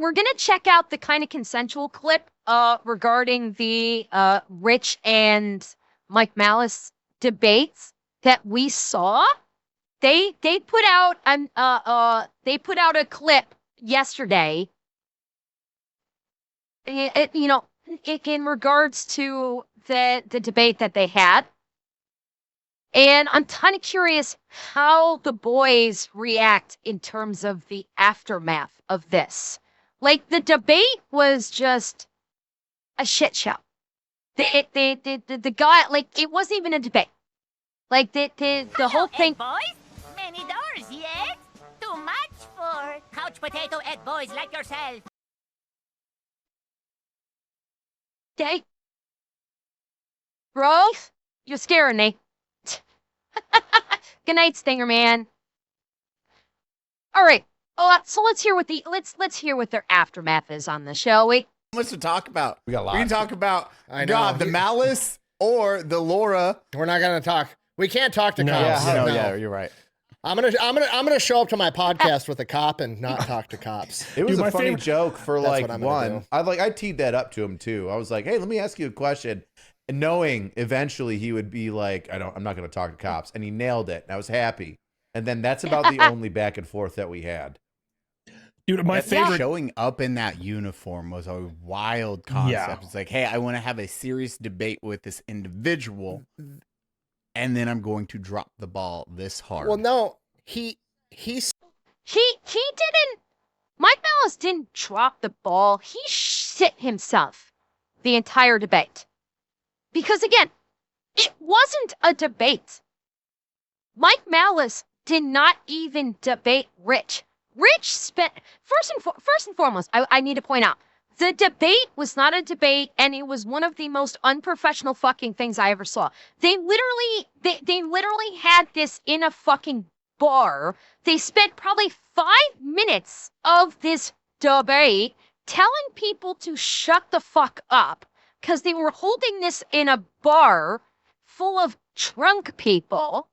we're gonna check out the kind of consensual clip regarding the Rich and Mike Malice debates that we saw. They put out a clip yesterday. In regards to the debate that they had. And I'm kind of curious how the boys react in terms of the aftermath of this. Like, the debate was just a shit show. The guy, like, it wasn't even a debate. Like, the whole thing. Egg boys? Many doors, yes? Too much for couch potato egg boys like yourself. Okay. Bro, you're scaring me. Good night, Stinger Man. All right. So let's hear what their aftermath is on this, shall we? Much to talk about. We got lots. We can talk about know. the Malice or the Laura. We're not gonna talk. We can't talk to cops. Yeah, you're right. I'm gonna show up to my podcast with a cop and not talk to cops. It was a funny joke for That's like what I'm gonna do. I teed that up to him too. I was like, hey, let me ask you a question. And knowing eventually he would be like, I'm not gonna talk to cops. And he nailed it. And I was happy. And then that's about the only back and forth that we had. Dude, my favorite showing up in that uniform was a wild concept. Yeah. It's like, hey, I want to have a serious debate with this individual, and then I'm going to drop the ball this hard. Well, no, he didn't. Mike Malice didn't drop the ball. He shit himself the entire debate. Because again, it wasn't a debate. Mike Malice did not even debate Rich. Rich spent first and foremost. I need to point out the debate was not a debate, and it was one of the most unprofessional fucking things I ever saw. They literally had this in a fucking bar. They spent probably 5 minutes of this debate telling people to shut the fuck up because they were holding this in a bar full of drunk people.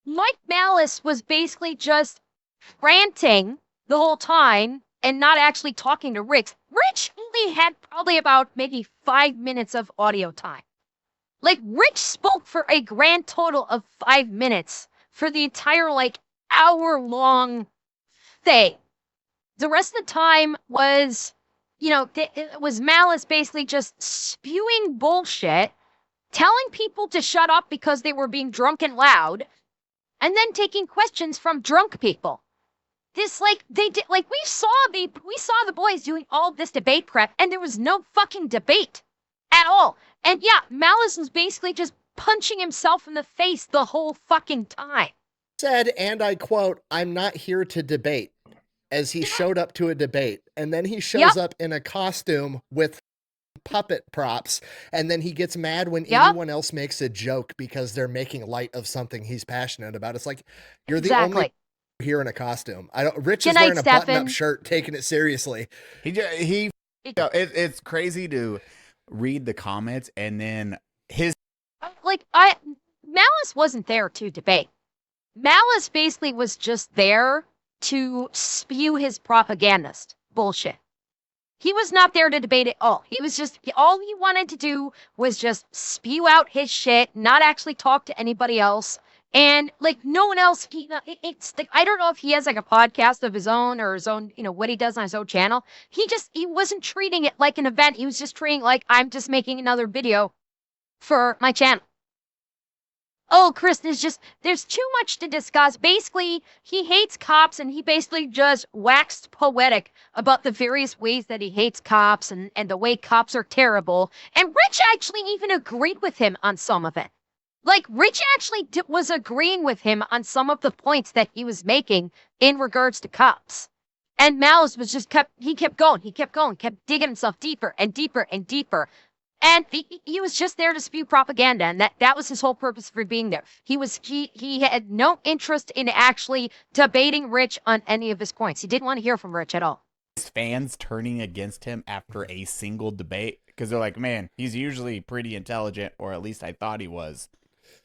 Mike Malice was basically just ranting the whole time and not actually talking to Rich. Rich only had probably about maybe 5 minutes of audio time. Like, Rich spoke for a grand total of 5 minutes for the entire, like, hour-long thing. The rest of the time was, it was Malice basically just spewing bullshit, telling people to shut up because they were being drunk and loud, and then taking questions from drunk people. This, like, they did, like, we saw the boys doing all this debate prep, and there was no fucking debate at all. And yeah, Malice was basically just punching himself in the face the whole fucking time. Said, and I quote, "I'm not here to debate," as he showed up to a debate. And then he shows up in a costume with puppet props, and then he gets mad when anyone else makes a joke because they're making light of something he's passionate about. It's like, you're the only here in a costume. Rich is wearing a button-up shirt, taking it seriously. It's crazy to read the comments and then Malice wasn't there to debate. Malice basically was just there to spew his propagandist bullshit. He was not there to debate at all. He was just, all he wanted to do was just spew out his shit, not actually talk to anybody else. And like no one else, it's like, I don't know if he has like a podcast of his own or his own, what he does on his own channel. He wasn't treating it like an event. He was just treating it like, I'm just making another video for my channel. Oh, Chris, there's too much to discuss. Basically, he hates cops, and he basically just waxed poetic about the various ways that he hates cops and the way cops are terrible. And Rich actually even agreed with him on some of it. Like, Rich actually was agreeing with him on some of the points that he was making in regards to cops. And Malice was kept going, kept digging himself deeper and deeper and deeper. And he was just there to spew propaganda, and that was his whole purpose for being there. He had no interest in actually debating Rich on any of his points. He didn't want to hear from Rich at all. Fans turning against him after a single debate because they're like, man, he's usually pretty intelligent, or at least I thought he was.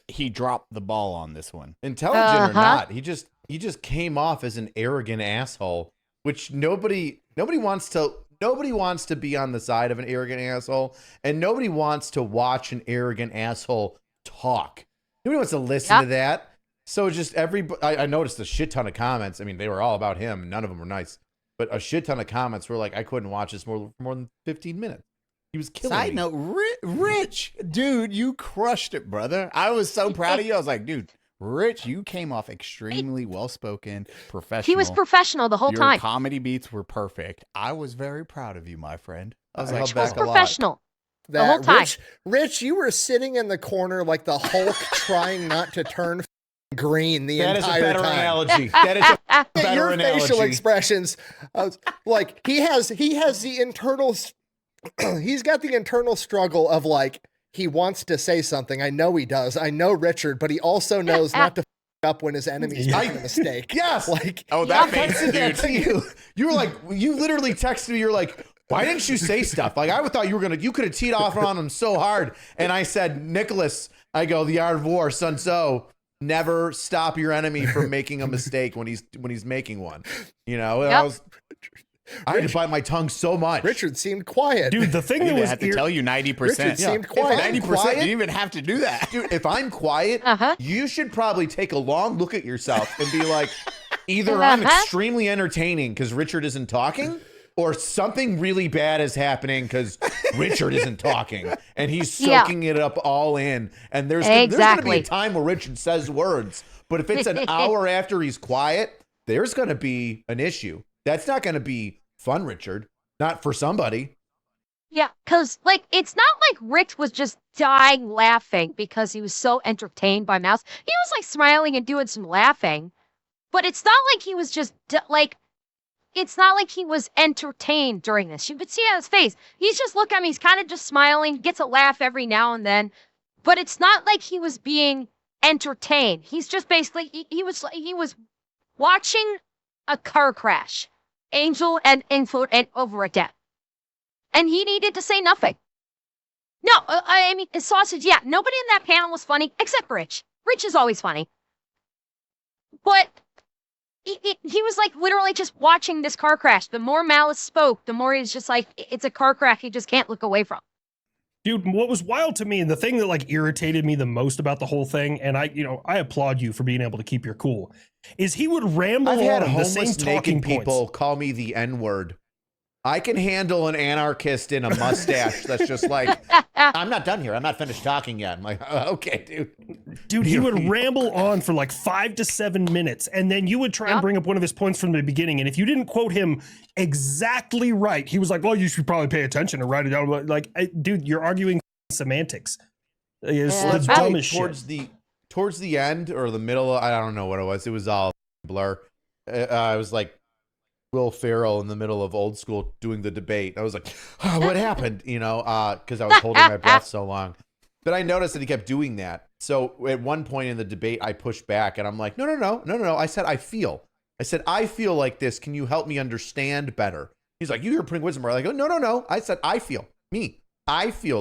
He dropped the ball on this one. Intelligent or not, he just came off as an arrogant asshole which nobody wants to be on the side of an arrogant asshole, and nobody wants to watch an arrogant asshole talk. Nobody wants to listen to that. So just I noticed a shit ton of comments. I mean, they were all about him. None of them were nice, but a shit ton of comments were like, I couldn't watch this more than 15 minutes. He was killing me. Side note, Rich, dude, you crushed it, brother. I was so proud of you. I was like, dude, Rich, you came off extremely well-spoken, professional. He was professional the whole Your time. comedy beats were perfect. I was very proud of you, my friend. I was I like, held He was back a lot. professional the whole time. Rich, you were sitting in the corner like the Hulk trying not to turn green the That is a entire better time. analogy. That is a better Your analogy. facial expressions, like he has the internal, he's got the internal struggle of like, he wants to say something. I know he does. I know Richard, but he also knows not to up when his enemy's making a mistake. Yes. Like, oh, that I makes texted that dude. to you. You were like, you literally texted me. You're like, why didn't you say stuff? Like, I thought you could have teed off on him so hard. And I said, Nicholas, I go, the art of war, Sun Tzu, never stop your enemy from making a mistake when he's making one. You know, and I had to bite my tongue so much. Richard seemed quiet. Dude, the thing I that was had to tell you 90%. Richard seemed If quiet. I'm 90%. quiet- You didn't even have to do that. Dude, if I'm quiet, you should probably take a long look at yourself and be like, either I'm extremely entertaining because Richard isn't talking, or something really bad is happening because Richard isn't talking and he's soaking it up all in. And there's going to be a time where Richard says words, but if it's an hour after he's quiet, there's going to be an issue. That's not going to be fun, Richard. Not for somebody. Yeah, because, like, it's not like Rich was just dying laughing because he was so entertained by Mouse. He was, like, smiling and doing some laughing. But it's not like he was just, it's not like he was entertained during this. You could see on his face. He's just looking at me. He's kind of just smiling, gets a laugh every now and then. But it's not like he was being entertained. He's just basically, he was watching a car crash. Angel and over a death. And he needed to say nothing. No, I mean, Sausage, yeah, nobody in that panel was funny except Rich. Rich is always funny. But he was like literally just watching this car crash. The more Malice spoke, the more he's just like, it's a car crash he just can't look away from. Dude, what was wild to me, and the thing that like irritated me the most about the whole thing, and I applaud you for being able to keep your cool, is he would ramble I've had on the same homeless talking naked people points. call me the N-word. I can handle an anarchist in a mustache that's just like, I'm not done here. I'm not finished talking yet. I'm like, okay, dude. Dude, he would ramble on for like 5 to 7 minutes, and then you would try and bring up one of his points from the beginning, and if you didn't quote him exactly right, he was like, well, you should probably pay attention and write it down. Like, dude, you're arguing semantics. It's dumb as shit. Towards the end or the middle, I don't know what it was. It was all blur. I was like Will Ferrell in the middle of Old School doing the debate. I was like, oh, what happened? You know, because I was holding my breath so long. But I noticed that he kept doing that. So at one point in the debate, I pushed back and I'm like, no. I said, I feel like this. Can you help me understand better? He's like, you're putting wisdom. I go, no. I said, I feel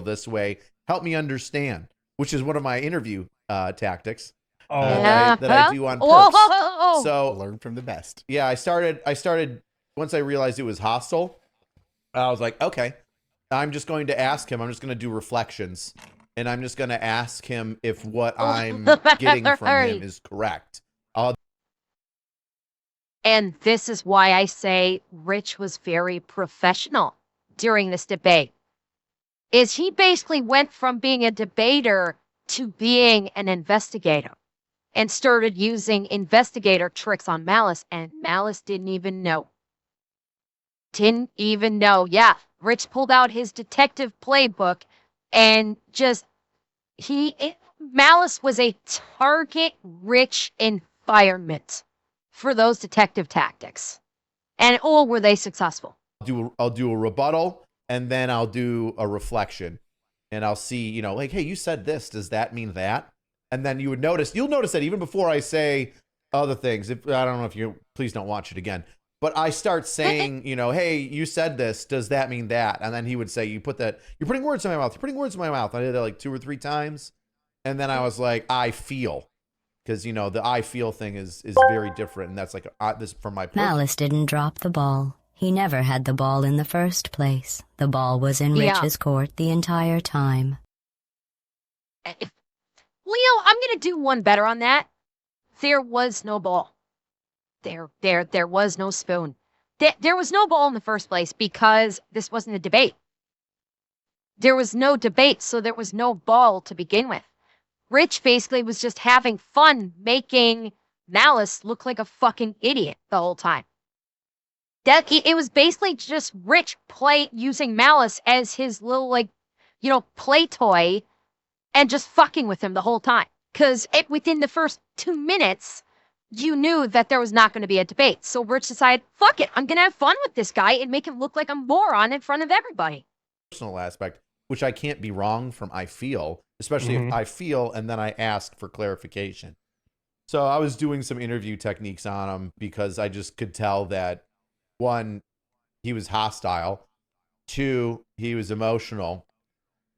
this way. Help me understand, which is one of my interview tactics that I do on Perks. So Learn from the best. yeah, I started once I realized it was hostile. I was like, okay, I'm just going to ask him. I'm just going to do reflections, and I'm just going to ask him if what I'm getting from him is correct. And this is why I say Rich was very professional during this debate. Is he basically went from being a debater to being an investigator and started using investigator tricks on Malice, and Malice didn't even know. Yeah, Rich pulled out his detective playbook and just, Malice was a target-rich environment for those detective tactics. And were they successful? I'll do a rebuttal, and then I'll do a reflection, and I'll see, like, hey, you said this. Does that mean that? And then you'll notice that even before I say other things, I don't know if you, please don't watch it again, but I start saying, hey, you said this. Does that mean that? And then he would say, you're putting words in my mouth. You're putting words in my mouth. I did that like 2 or 3 times. And then I was like, I feel. because the I feel thing is very different, and that's like this from my Malice didn't drop the ball. He never had the ball in the first place. The ball was in Yeah. Rich's court the entire time. Leo, I'm gonna do one better on that. There was no ball. There was no spoon. There was no ball in the first place because this wasn't a debate. There was no debate, so there was no ball to begin with. Rich basically was just having fun making Malice look like a fucking idiot the whole time. It was basically just Rich using Malice as his little play toy and just fucking with him the whole time. Because within the first 2 minutes, you knew that there was not going to be a debate. So Rich decided, fuck it, I'm going to have fun with this guy and make him look like a moron in front of everybody. Personal aspect, which I can't be wrong from I feel, especially if I feel and then I ask for clarification. So I was doing some interview techniques on him because I just could tell that, one, he was hostile, two, he was emotional,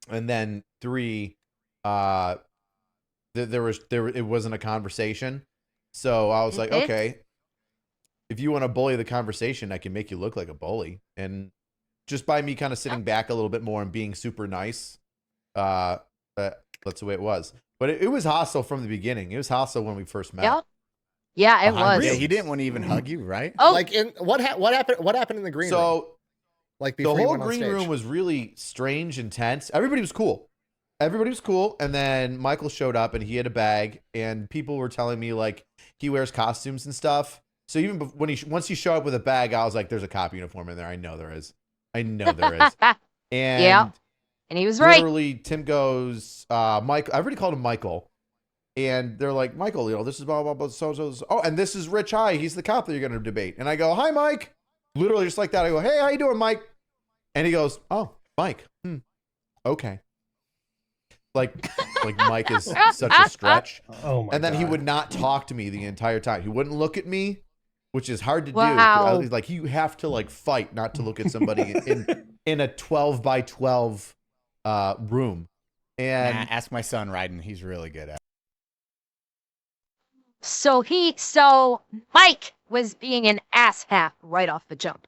and then three, it wasn't a conversation. So I was like, okay, if you want to bully the conversation, I can make you look like a bully. And just by me kind of sitting back a little bit more and being super nice, that's the way it was. But it was hostile from the beginning. It was hostile when we first met. Yeah, it was. Yeah, he didn't want to even hug you, right? Oh, Like what happened in the green room? So Like the before you whole went on green stage? room was really strange and tense. Everybody was cool. And then Michael showed up and he had a bag, and people were telling me like he wears costumes and stuff. So even once he showed up with a bag, I was like, "There's a cop uniform in there. I know there is. And yeah, and he was right. literally, Tim goes, Michael. I already called him Michael, and they're like, "Michael, this is blah blah blah." So. Oh, and this is Rich High. He's the cop that you're going to debate. And I go, "Hi, Mike." Literally just like that. I go, "Hey, how you doing, Mike?" And he goes, "Oh, Mike. Okay." Like Mike is such a stretch. Oh my And then he God. would not talk to me the entire time. He wouldn't look at me, which is hard to Wow. do. Like you have to like fight not to look at somebody in a 12 by 12 room. And Ask my son, Ryden. He's really good at it. So Mike was being an asshat right off the jump.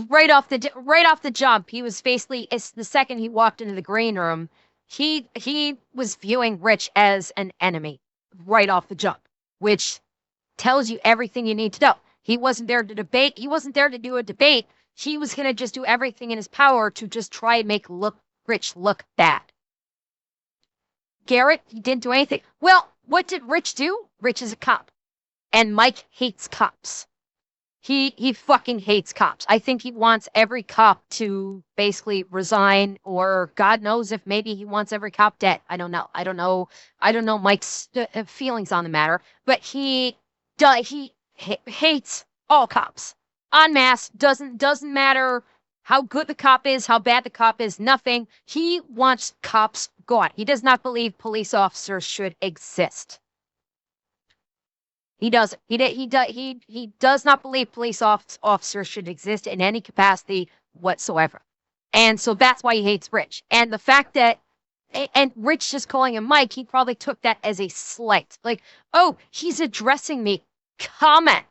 Right off the jump, he was basically, it's the second he walked into the green room, he was viewing Rich as an enemy right off the jump, which tells you everything you need to know. He wasn't there to debate. He wasn't there to do a debate. He was going to just do everything in his power to just try and make Rich look bad. Garrett, he didn't do anything. Well, what did Rich do? Rich is a cop. And Mike hates cops. He fucking hates cops. I think he wants every cop to basically resign, or God knows if maybe he wants every cop dead. I don't know Mike's feelings on the matter, but he hates all cops. En masse, doesn't matter how good the cop is, how bad the cop is, nothing. He wants cops gone. He does not believe police officers should exist. He doesn't. He does not believe police officers should exist in any capacity whatsoever. And so that's why he hates Rich. And the fact that, and Rich just calling him Mike, he probably took that as a slight. Like, oh, he's addressing me. Comment.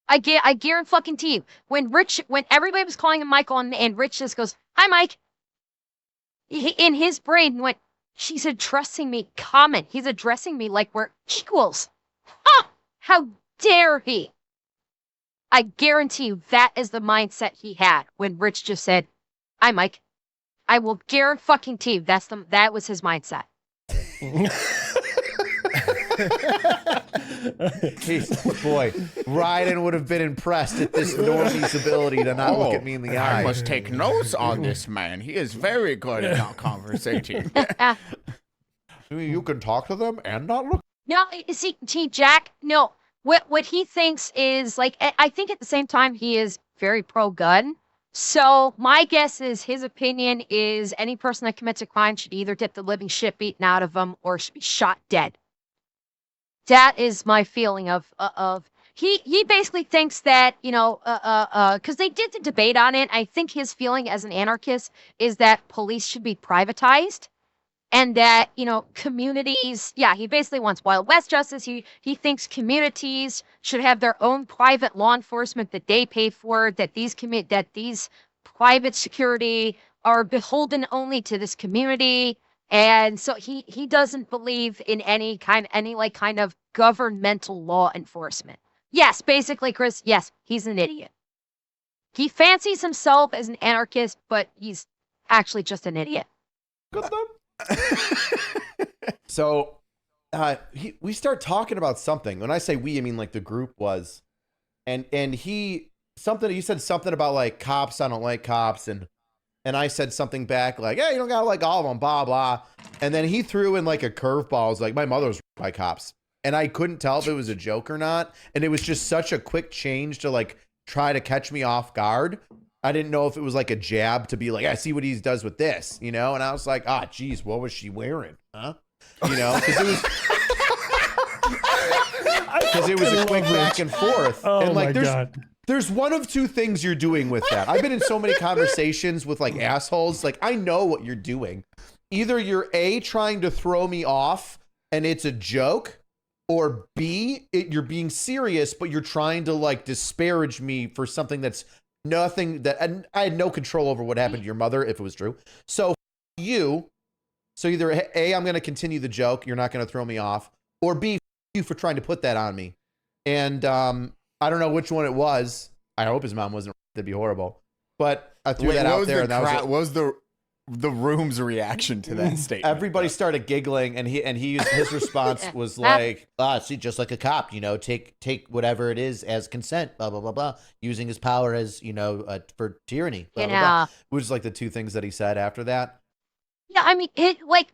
I guarantee you, when everybody was calling him Michael and Rich just goes, "Hi, Mike," in his brain went, "She's addressing me." Comment. He's addressing me like we're equals. Oh, how dare he? I guarantee you that is the mindset he had when Rich just said, "Hi, Mike." I will guarantee you that was his mindset. boy, Ryden would have been impressed at this normie's ability to not look at me in the eye. I must take notes on this man. He is very good at not conversating. You can talk to them and not look. No, see, Jack, no. What he thinks is, like, I think at the same time he is very pro-gun. So my guess is his opinion is any person that commits a crime should either get the living shit beaten out of them or should be shot dead. That is my feeling of he basically thinks that, because they did the debate on it. I think his feeling as an anarchist is that police should be privatized. and that, communities, he basically wants Wild West justice. He thinks communities should have their own private law enforcement that they pay for, that these private security are beholden only to this community. And so he doesn't believe in any kind of governmental law enforcement. Yes, basically, Chris, yes, he's an idiot. He fancies himself as an anarchist, but he's actually just an idiot. So we start talking about something. When I say we, I mean like the group was, and he said something about like cops. I don't like cops, and I said something back like, hey, you don't gotta like all of them, blah blah. And then he threw in like a curveball. Was like, my mother was by cops, and I couldn't tell if it was a joke or not. And it was just such a quick change to like try to catch me off guard. I didn't know if it was like a jab to be like, I see what he does with this, And I was like, geez, what was she wearing? Huh? Because it was a quick back and forth. Oh and like, my God. There's one of two things you're doing with that. I've been in so many conversations with like assholes. Like, I know what you're doing. Either you're A, trying to throw me off and it's a joke, or B, you're being serious, but you're trying to like disparage me for something that's nothing that, and I had no control over what happened to your mother if it was true. So either A, I'm going to continue the joke, you're not going to throw me off, or B, you for trying to put that on me. And I don't know which one it was. I hope his mom wasn't. That'd be horrible. But I threw that out there, and that was the room's reaction to that statement. Everybody started giggling, and his response was like, see, just like a cop, take whatever it is as consent, blah blah blah blah, using his power as for tyranny, blah, blah, blah. Which is like the two things that he said after that. Yeah, I mean,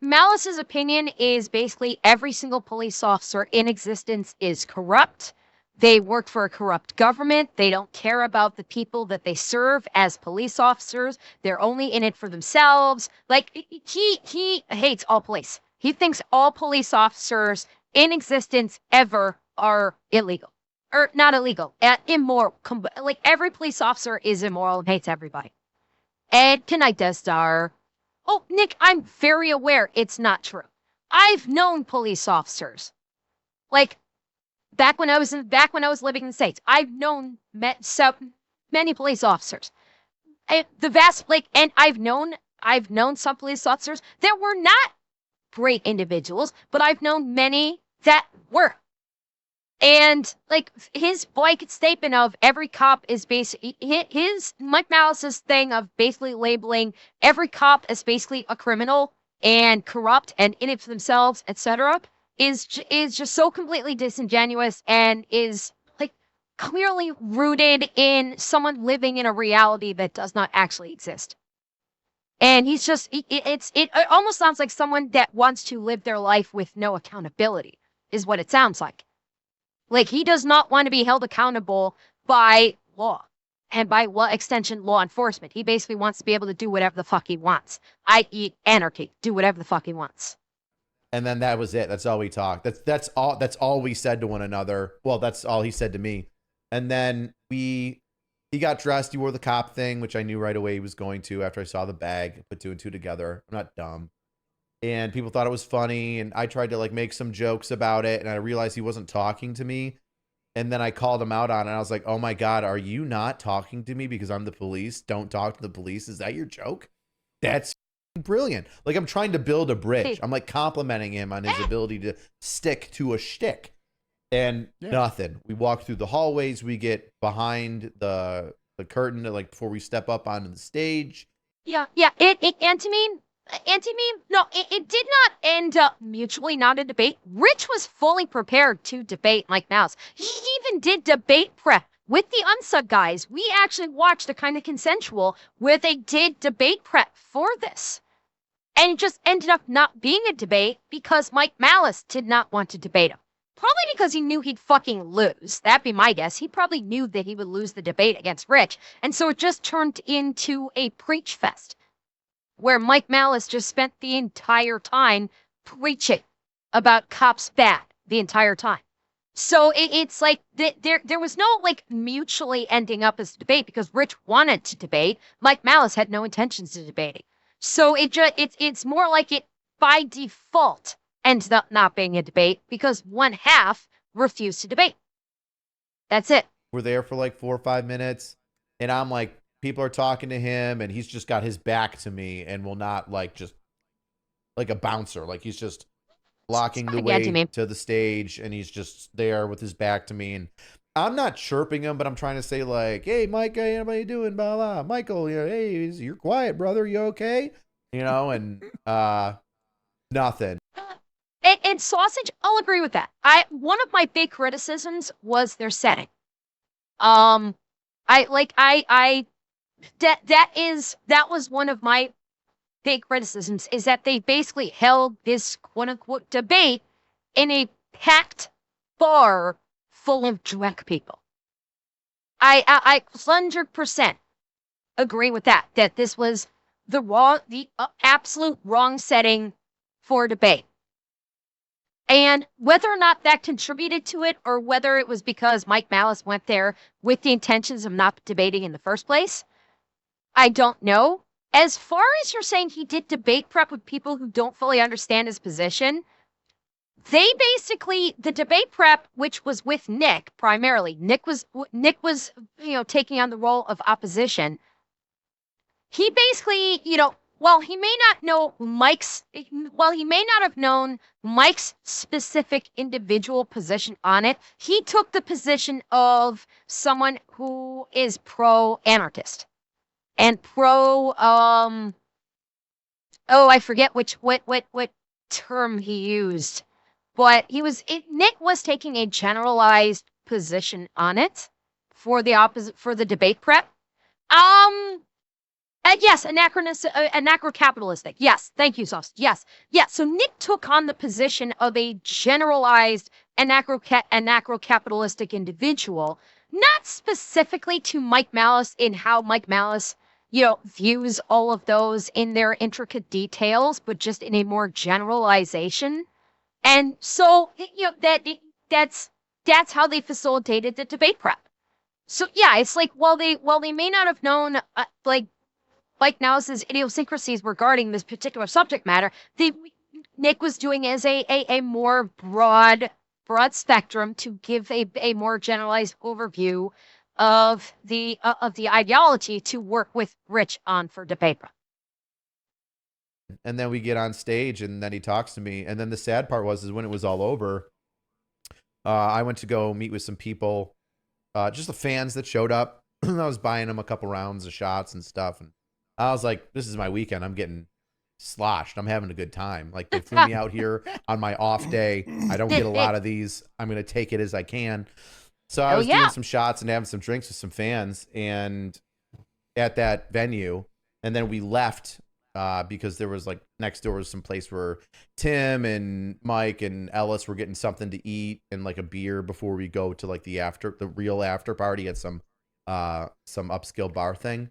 Malice's opinion is basically every single police officer in existence is corrupt. They work for a corrupt government. They don't care about the people that they serve as police officers. They're only in it for themselves. Like, he hates all police. He thinks all police officers in existence ever are illegal. Or not illegal, immoral. Like, every police officer is immoral and hates everybody. And good night, Death Star. Oh, Nick, I'm very aware it's not true. I've known police officers. Like, back when I was living in the States, I've known so many police officers. And I've known some police officers that were not great individuals, but I've known many that were. And like his blanket statement of every cop is basically Mike Malice's thing of basically labeling every cop as basically a criminal and corrupt and in it for themselves, etc. is just so completely disingenuous and is like clearly rooted in someone living in a reality that does not actually exist. And he's just it almost sounds like someone that wants to live their life with no accountability is what it sounds like. Like, he does not want to be held accountable by law and by extension law enforcement. He basically wants to be able to do whatever the fuck he wants, i.e. anarchy, do whatever the fuck he wants. And then that was it. That's all we talked. That's all we said to one another. Well, that's all he said to me. And then he got dressed. He wore the cop thing, which I knew right away he was going to after I saw the bag. Put two and two together. I'm not dumb. And people thought it was funny, and I tried to like make some jokes about it, and I realized he wasn't talking to me. And then I called him out on it, and I was like, oh my God, are you not talking to me because I'm the police? Don't talk to the police. Is that your joke? That's brilliant. Like, I'm trying to build a bridge. I'm like complimenting him on his ability to stick to a shtick. And nothing. We walk through the hallways. We get behind the curtain like before we step up onto the stage. Yeah. It did not end up mutually not a debate. Rich was fully prepared to debate Mike Malice. He even did debate prep with the unsub guys. We actually watched a kind of consensual where they did debate prep for this. And it just ended up not being a debate because Mike Malice did not want to debate him. Probably because he knew he'd fucking lose. That'd be my guess. He probably knew that he would lose the debate against Rich. And so it just turned into a preach fest, where Mike Malice just spent the entire time preaching about cops bad the entire time. So it's like there was no like mutually ending up as a debate because Rich wanted to debate. Mike Malice had no intentions of debating. So it's more like by default ended up not being a debate because one half refused to debate. That's it. We're there for like 4 or 5 minutes, and I'm like, people are talking to him, and he's just got his back to me and will not like just like a bouncer. Like he's just blocking the way to the stage, and he's just there with his back to me. And I'm not chirping him, but I'm trying to say like, "Hey, Mike, hey, how you doing?" Blah blah. Michael, hey, you're quiet, brother. You okay? And nothing. And Sausage, I'll agree with that. One of my big criticisms was their setting. That was one of my big criticisms, is that they basically held this quote unquote debate in a packed bar full of drunk people. I 100% agree with that this was the absolute wrong setting for debate. And whether or not that contributed to it, or whether it was because Mike Malice went there with the intentions of not debating in the first place, I don't know. As far as you're saying he did debate prep with people who don't fully understand his position, the debate prep, which was with Nick primarily, Nick was taking on the role of opposition. He basically, while he may not have known Mike's specific individual position on it, he took the position of someone who is pro-anarchist and I forget what term he used, but Nick was taking a generalized position on it for the debate prep. Yes, anarcho-capitalistic. Yes, thank you, Sauce. Yes. So Nick took on the position of a generalized anarcho-capitalistic individual, not specifically to Mike Malice in how Mike Malice, views all of those in their intricate details, but just in a more generalization. And so, that's how they facilitated the debate prep. So yeah, it's like while they may not have known Mike Malice's idiosyncrasies regarding this particular subject matter, Nick was doing as a more broad spectrum to give a more generalized overview of the ideology to work with Rich on for debate. And then we get on stage, and then he talks to me. And then the sad part is when it was all over, I went to go meet with some people, just the fans that showed up. I was buying them a couple rounds of shots and stuff, and I was like, this is my weekend. I'm getting sloshed. I'm having a good time. Like, they flew me out here on my off day. I don't get a lot of these. I'm going to take it as I can. So I was doing some shots and having some drinks with some fans and at that venue. And then we left because there was like next door was some place where Tim and Mike and Ellis were getting something to eat and like a beer before we go to like the real after party at some upscale bar thing.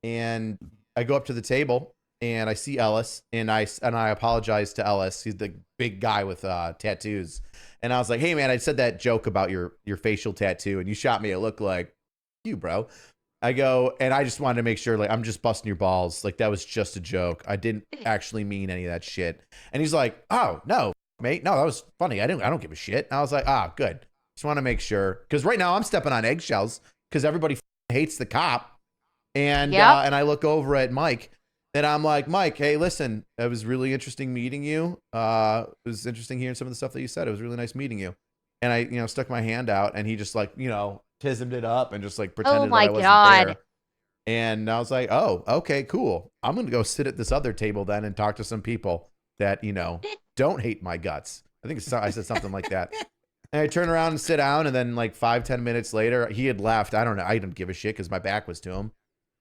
And I go up to the table and I see Ellis and I apologize to Ellis. He's the big guy with tattoos. And I was like, hey man, I said that joke about your facial tattoo and you shot me. It looked like you, bro. I go, and I just wanted to make sure, like, I'm just busting your balls. Like, that was just a joke. I didn't actually mean any of that shit. And he's like, oh, no, mate. No, that was funny. I don't give a shit. And I was like, good. Just want to make sure. Because right now I'm stepping on eggshells because everybody hates the cop. And and I look over at Mike and I'm like, Mike, hey, listen, it was really interesting meeting you. It was interesting hearing some of the stuff that you said. It was really nice meeting you. And I, stuck my hand out and he just like, tismed it up and just like pretended that I wasn't there. And I was like, oh, okay, cool. I'm going to go sit at this other table then and talk to some people that, don't hate my guts. I think I said something like that. And I turn around and sit down. And then like 5-10 minutes later, he had left. I don't know. I didn't give a shit because my back was to him.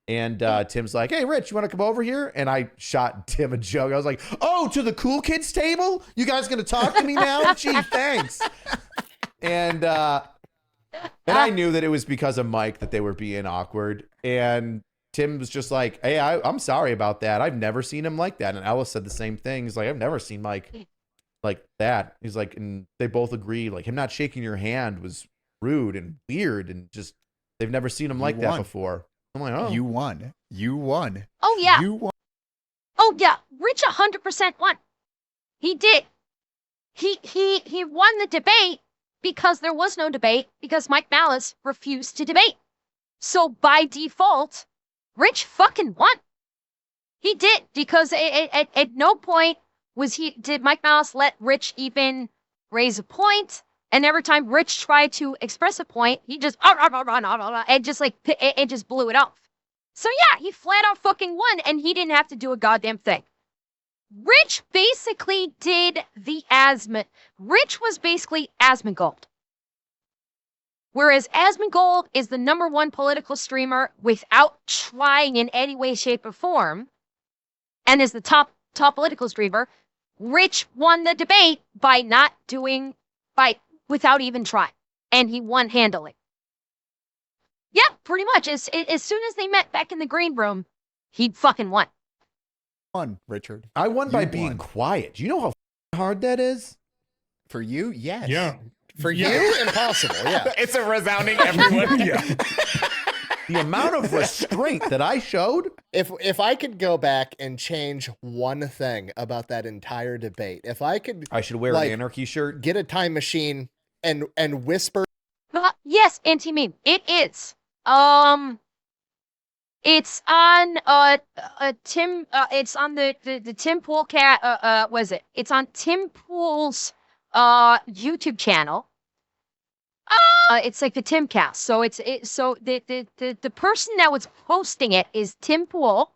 And Tim's like, hey, Rich, you want to come over here? And I shot Tim a joke. I was like, oh, to the cool kids table? You guys going to talk to me now? Gee, thanks. And I knew that it was because of Mike that they were being awkward. And Tim was just like, hey, I'm sorry about that. I've never seen him like that. And Ellis said the same thing. He's like, I've never seen Mike like that. He's like, and they both agree, like him not shaking your hand was rude and weird and just, they've never seen him like that before. I'm like, oh. You won. Oh, yeah. You won. Oh, yeah. Rich 100% won. He did. He won the debate because there was no debate because Mike Malice refused to debate. So by default, Rich fucking won. He did because at no point did Mike Malice let Rich even raise a point. And every time Rich tried to express a point, he just and just like it just blew it off. So yeah, he flat out fucking won, and he didn't have to do a goddamn thing. Rich basically did the Rich was basically Asmongold. Whereas Asmongold is the #1 political streamer without trying in any way, shape, or form, and is the top political streamer, Rich won the debate without even trying, and he won handily. Yeah, pretty much. As soon as they met back in the green room, he fucking won. Richard. I won by You being won. quiet. Do you know how hard that is? For you, yes. Yeah. For you, impossible. Yeah. It's a resounding everyone. Yeah. The amount of restraint that I showed. If I could go back and change one thing about that entire debate, if I could I should wear Like- an anarchy shirt. get a time machine and whisper Yes, anti-meme. It is. It's on Tim. It's on the Tim Pool cat. Was it? It's on Tim Pool's YouTube channel. It's like the Timcast. So so the person that was hosting it is Tim Pool,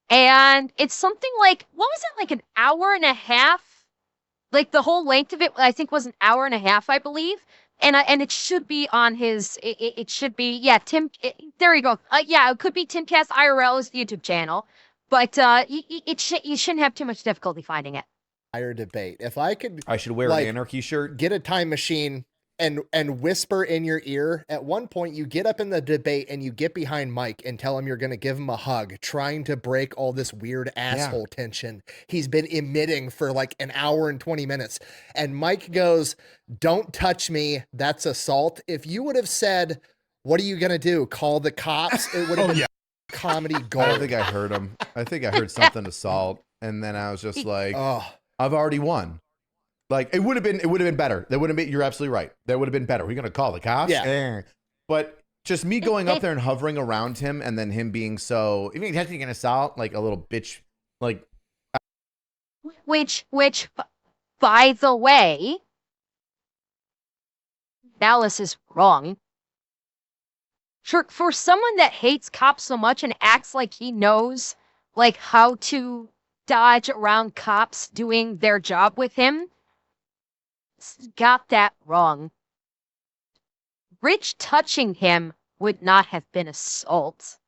and it's something like, what was it, like an hour and a half? Like the whole length of it, I think, was an hour and a half, I believe. And it should be on his. It should be, yeah. There you go. Yeah, it could be Timcast IRL's YouTube channel, but you shouldn't have too much difficulty finding it. entire debate. If I could I should wear Like- an anarchy shirt. get a time machine and whisper in your ear, at one point you get up in the debate and you get behind Mike and tell him you're going to give him a hug, trying to break all this weird asshole tension he's been emitting for like an hour and 20 minutes. And Mike goes, "Don't touch me. That's assault." If you would have said, "What are you going to do? Call the cops?" It would have been comedy I don't gold. think I heard him. I think I heard something assault, and then I was just like, Oh, I've already won. Like it would have been better. That would have been. You're absolutely right. That would have been better. We're gonna call the cops. Yeah. But just me going up there and hovering around him, and then him being so. I mean, technically an assault, like a little bitch. Like Which, by the way, Malice is wrong. Sure, for someone that hates cops so much and acts like he knows, like, how to dodge around cops doing their job with him, got that wrong. Rich touching him would not have been assault.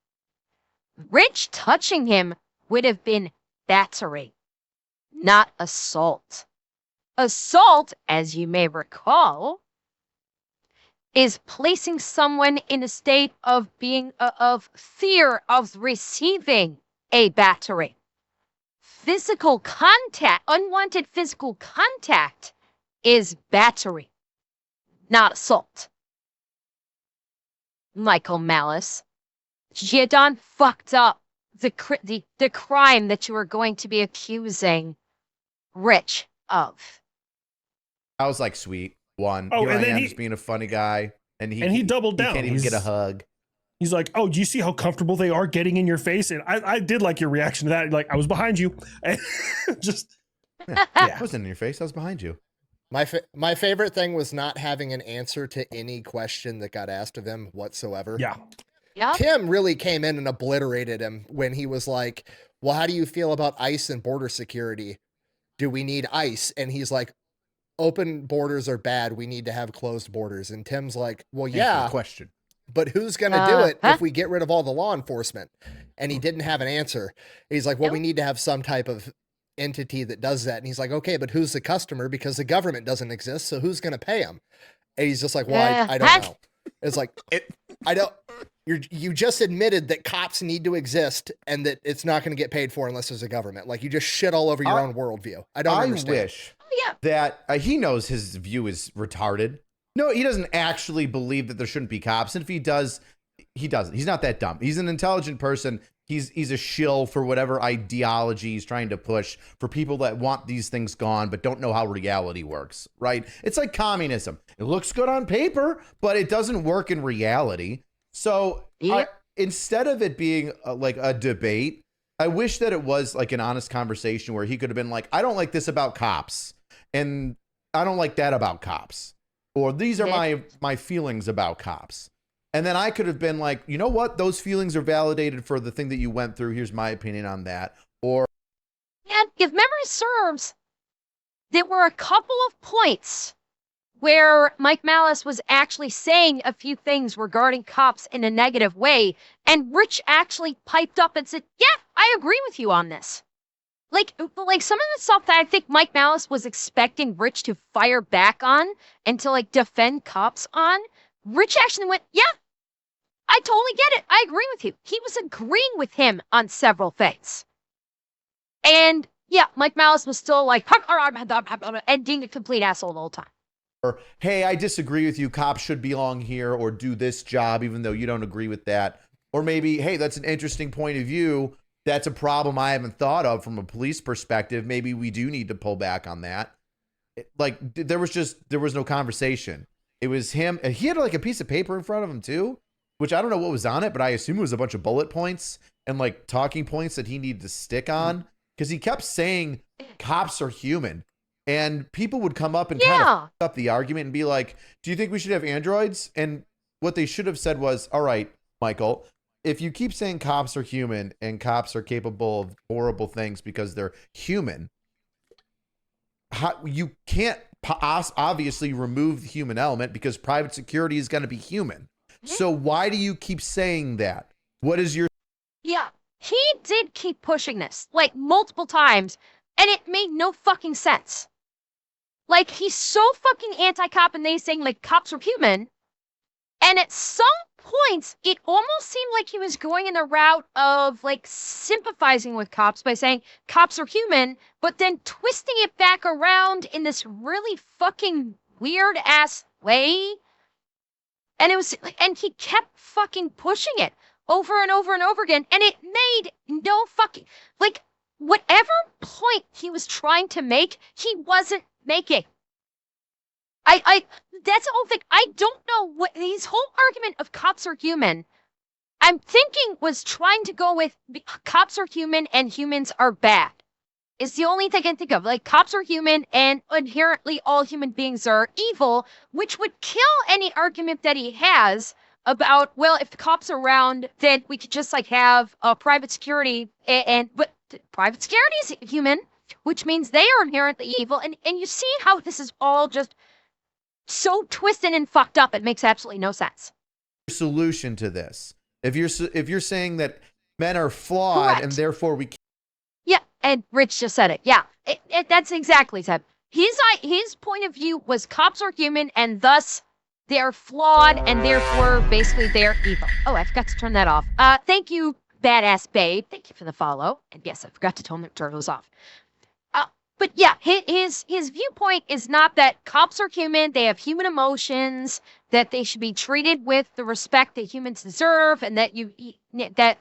Rich touching him would have been battery, not assault. Assault, as you may recall, is placing someone in a state of being of fear of receiving a battery. Physical contact, unwanted physical contact, is battery, not assault. Michael Malice, you done fucked up the crime that you are going to be accusing Rich of. I was like, sweet one. Oh, Here and I then am, he- just being a funny guy, and he doubled down. He can't even get a He's- hug. He's like, "Oh, do you see how comfortable they are getting in your face?" And I did like your reaction to that. Like, I was behind you, and just I wasn't in your face. I was behind you. my favorite thing was not having an answer to any question that got asked of him whatsoever. yeah. Yep. Tim really came in and obliterated him when he was like, "Well, how do you feel about ICE and border security? Do we need ICE?" And he's like, "Open borders are bad. We need to have closed borders." And Tim's like, "Well, Answer the yeah, question. but who's going to do it Huh? if we get rid of all the law enforcement?" And he didn't have an answer. He's like, "Well, we need to have some type of entity that does that." And he's like, "Okay, but who's the customer? Because the government doesn't exist. So who's going to pay them?" And he's just like, "Well, I don't know." It's like, I don't. You just admitted that cops need to exist and that it's not going to get paid for unless there's a government. Like, you just shit all over your own worldview. I don't understand. Wish Yeah. that he knows his view is retarded. No, he doesn't actually believe that there shouldn't be cops. And if he does, he doesn't. He's not that dumb. He's an intelligent person. he's a shill for whatever ideology he's trying to push for people that want these things gone but don't know how reality works, right? It's like communism. It looks good on paper, but it doesn't work in reality. So instead of it being like a debate, I wish that it was like an honest conversation where he could have been like, I don't like this about cops, and I don't like that about cops, or these are my feelings about cops. And then I could have been like, you know what? Those feelings are validated for the thing that you went through. Here's my opinion on that. Or, and if memory serves, there were a couple of points where Mike Malice was actually saying a few things regarding cops in a negative way, and Rich actually piped up and said, yeah, I agree with you on this. Like some of the stuff that I think Mike Malice was expecting Rich to fire back on and to like defend cops on, Rich actually went, yeah, I totally get it. I agree with you. He was agreeing with him on several things. And yeah, Mike Malice was still like, and being a complete asshole the whole time. or, hey, I disagree with you. Cops should belong here or do this job, even though you don't agree with that. Or maybe, hey, that's an interesting point of view. That's a problem I haven't thought of from a police perspective. Maybe we do need to pull back on that. Like, there was no conversation. It was him, and he had like a piece of paper in front of him too, which I don't know what was on it, but I assume it was a bunch of bullet points and like talking points that he needed to stick on, because he kept saying cops are human, and people would come up and kind of fuck up the argument and be like, do you think we should have androids? And what they should have said was, all right, Michael, if you keep saying cops are human and cops are capable of horrible things because they're human, you can't obviously remove the human element, because private security is going to be human. So why do you keep saying that? What is your... Yeah, he did keep pushing this, like, multiple times, and it made no fucking sense. Like, he's so fucking anti-cop, and they saying, like, cops are human, and at some points, it almost seemed like he was going in the route of, like, sympathizing with cops by saying cops are human, but then twisting it back around in this really fucking weird-ass way. And he kept fucking pushing it over and over and over again, and it made no fucking, like, whatever point he was trying to make, he wasn't making. That's the whole thing. I don't know what his whole argument of cops are human, I'm thinking, was trying to go with cops are human and humans are bad. It's the only thing I can think of. Like, cops are human and inherently all human beings are evil, which would kill any argument that he has about, well, if the cops are around, then we could just like have private security, but private security is human, which means they are inherently evil. And you see how this is all just so twisted and fucked up, it makes absolutely no sense. Solution to this? If you're saying that men are flawed, correct, and therefore we can't... Yeah, and Rich just said it. Yeah, that's exactly said. His point of view was cops are human and thus they're flawed and therefore basically they're evil. Oh, I forgot to turn that off. Thank you, badass babe. Thank you for the follow. And yes, I forgot to turn those off. But yeah, his viewpoint is not that cops are human, they have human emotions, that they should be treated with the respect that humans deserve, and that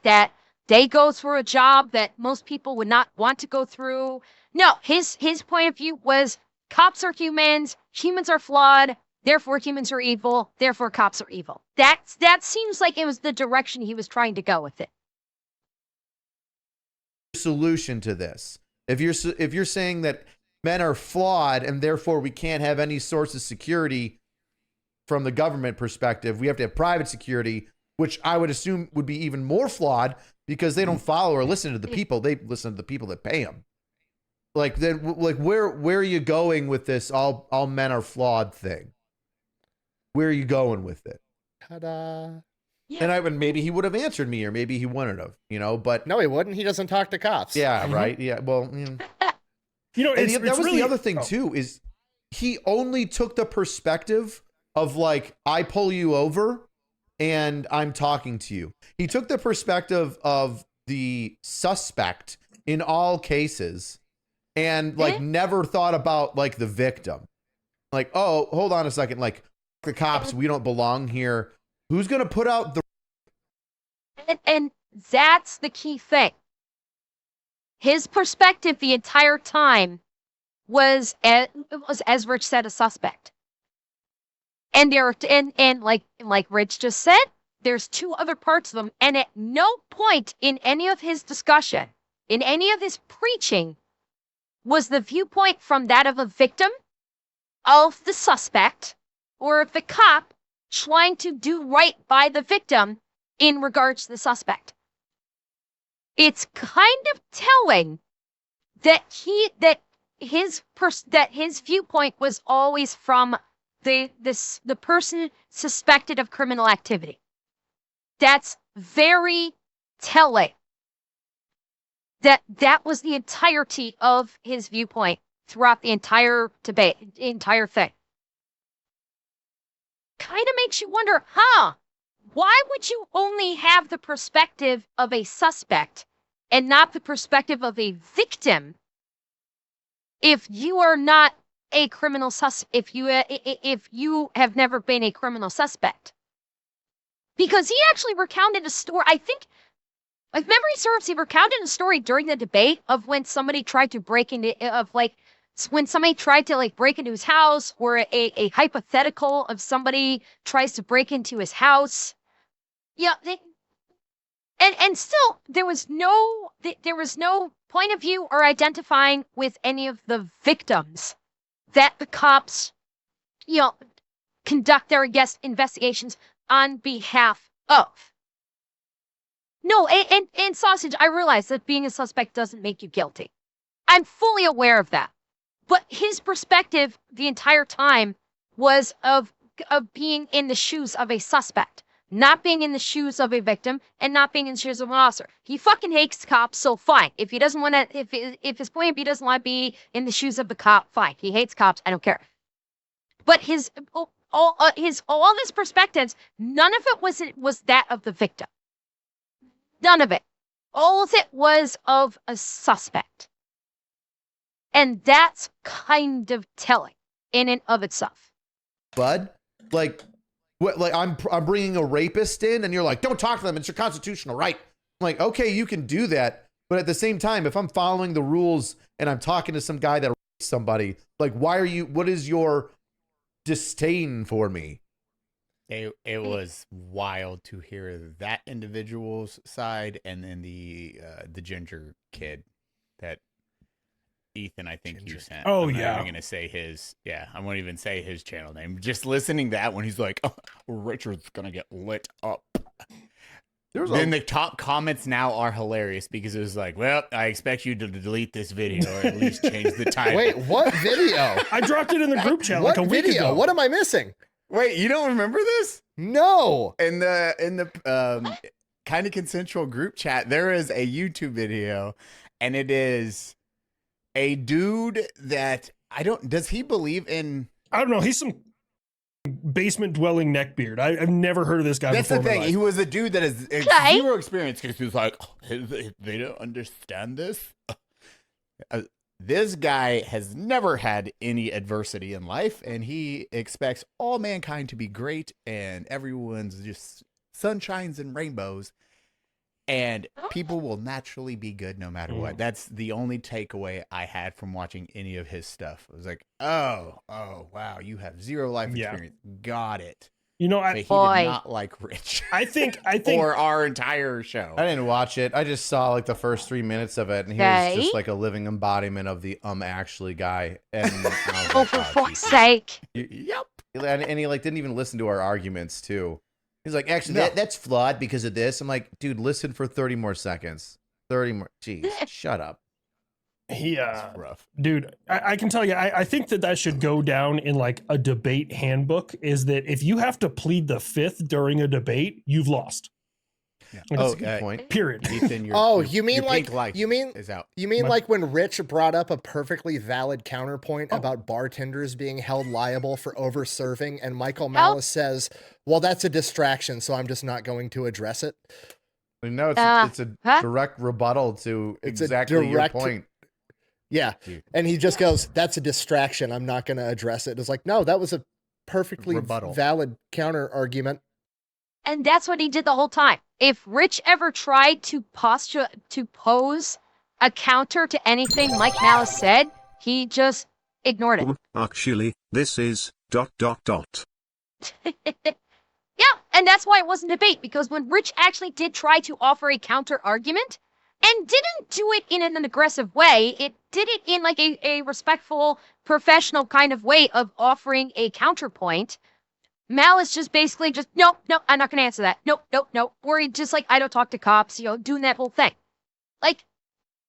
that they go through a job that most people would not want to go through. No, his point of view was cops are humans are flawed, therefore humans are evil, therefore cops are evil. That seems like it was the direction he was trying to go with it. Solution to this. If you're saying that men are flawed and therefore we can't have any source of security from the government perspective, we have to have private security, which I would assume would be even more flawed because they don't follow or listen to the people. They listen to the people that pay them. Like, then, like, where are you going with this all men are flawed thing? Where are you going with it? Ta-da. Yeah. And maybe he would have answered me, or maybe he wouldn't have, but no, he wouldn't. He doesn't talk to cops. Yeah, right. Yeah. Well, that was really... the other thing too, is he only took the perspective of like, I pull you over and I'm talking to you. He took the perspective of the suspect in all cases and like never thought about like the victim. Like, oh, hold on a second. Like, the cops, we don't belong here. Who's going to put out the... And that's the key thing. His perspective the entire time was, as Rich said, a suspect. And like Rich just said, there's two other parts of him, and at no point in any of his discussion, in any of his preaching, was the viewpoint from that of a victim, of the suspect, or of the cop trying to do right by the victim in regards to the suspect. It's kind of telling that his viewpoint was always from the person suspected of criminal activity. That's very telling. That was the entirety of his viewpoint throughout the entire debate, entire thing. Kind of makes you wonder, why would you only have the perspective of a suspect and not the perspective of a victim if you are not a criminal if you have never been a criminal suspect? Because he actually recounted a story, I think, if memory serves, he recounted a story during the debate of when somebody tried to break into, break into his house, or a hypothetical of somebody tries to break into his house. Yeah, and still there was no point of view or identifying with any of the victims that the cops, conduct their investigations on behalf of. No, and Sausage, I realize that being a suspect doesn't make you guilty. I'm fully aware of that. But his perspective the entire time was of being in the shoes of a suspect, not being in the shoes of a victim, and not being in the shoes of an officer. He fucking hates cops, so fine. If he doesn't want to, if his point of view doesn't want to be in the shoes of the cop, fine. He hates cops. I don't care. But all his perspectives, none of it was that of the victim. None of it. All of it was of a suspect. And that's kind of telling in and of itself. Bud, like I'm bringing a rapist in, and you're like, don't talk to them. It's your constitutional right. I'm like, okay, you can do that, but at the same time, if I'm following the rules and I'm talking to some guy that raped somebody, like, what is your disdain for me? It was wild to hear that individual's side, and then the ginger kid that Ethan, I think you sent. Oh, I'm not yeah. even gonna say his. Yeah, I won't even say his channel name. Just listening to that one, he's like, oh, Richard's gonna get lit up. Then the top comments now are hilarious because it was like, well, I expect you to delete this video or at least change the title. Wait, what video? I dropped it in the group chat What like a week video? ago. What am I missing? Wait, you don't remember this? No. In the kind of consensual group chat, there is a YouTube video, and it is a dude that does he believe in? I don't know. He's some basement dwelling neckbeard. I've never heard of this guy That's before. the in my thing. life. He was a dude that has Okay. zero experience because he was like, oh, they don't understand this. This guy has never had any adversity in life, and he expects all mankind to be great, and everyone's just sunshines and rainbows, and people will naturally be good no matter what. That's the only takeaway I had from watching any of his stuff. It was like, oh, wow, you have zero life experience. Got it. You know, But he did not like Rich. I think or our entire show. I didn't watch it. I just saw like the first 3 minutes of it, and he Okay. was just like a living embodiment of the actually guy. And I was Oh, like, for fuck's Jesus. sake. Yep. And he like didn't even listen to our arguments too. He's like, actually, No. that's flawed because of this. I'm like, dude, listen for 30 more seconds. 30 more. Jeez, shut up. It's rough. Dude, I can tell you, I think that should go down in like a debate handbook, is that if you have to plead the fifth during a debate, you've lost. Yeah. Like, That's a good point. Period. Ethan, You mean your pink light you mean is out. you mean My- like when Rich brought up a perfectly valid counterpoint about bartenders being held liable for over serving, and Michael Malice says, "Well, that's a distraction, so I'm just not going to address it." I mean, no, it's a huh? direct rebuttal to It's a exactly direct- your point. Yeah, Dude. and he just goes, "That's a distraction. I'm not going to address it." It's like, no, that was a perfectly Rebuttal. valid counter argument. And that's what he did the whole time. If Rich ever tried to pose a counter to anything Mike Malice said, he just ignored it. Actually, this is ... Yeah, and that's why it wasn't debate, because when Rich actually did try to offer a counter argument, and didn't do it in an aggressive way, it did it in like a respectful, professional kind of way of offering a counterpoint. Malice just basically just, no, I'm not going to answer that. No. Or he just like, I don't talk to cops, doing that whole thing. Like,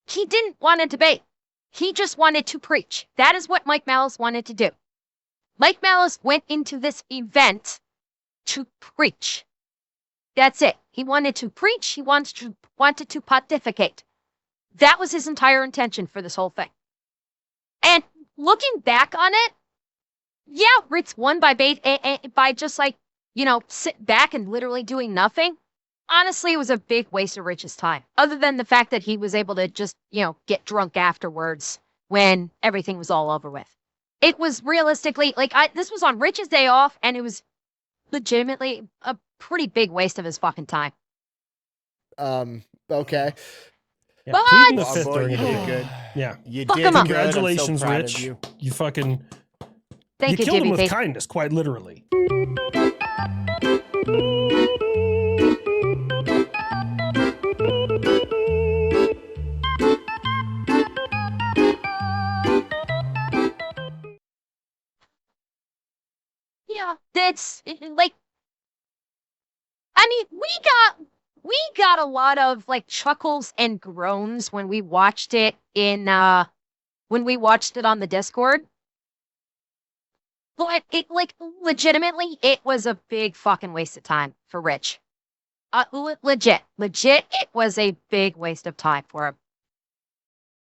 he didn't want to debate. He just wanted to preach. That is what Mike Malice wanted to do. Mike Malice went into this event to preach. That's it. He wanted to preach. He wanted to pontificate. That was his entire intention for this whole thing. And looking back on it, yeah, Ritz won by just like, sit back and literally doing nothing. Honestly, it was a big waste of Rich's time. Other than the fact that he was able to just, get drunk afterwards when everything was all over with. It was realistically, this was on Rich's day off, and it was legitimately a pretty big waste of his fucking time. Okay. Yeah, But- pleading the Oh, fifth boy, during you a did debate. good. Yeah. You Fuck did him up. good. I'm so Congratulations, proud of Rich. you. You fucking Thank you you, killed him Jimmy with P. kindness, quite literally. Yeah, that's like, I mean, we got a lot of like chuckles and groans when we watched it on the Discord. But it legitimately, it was a big fucking waste of time for Rich. Legit, it was a big waste of time for him.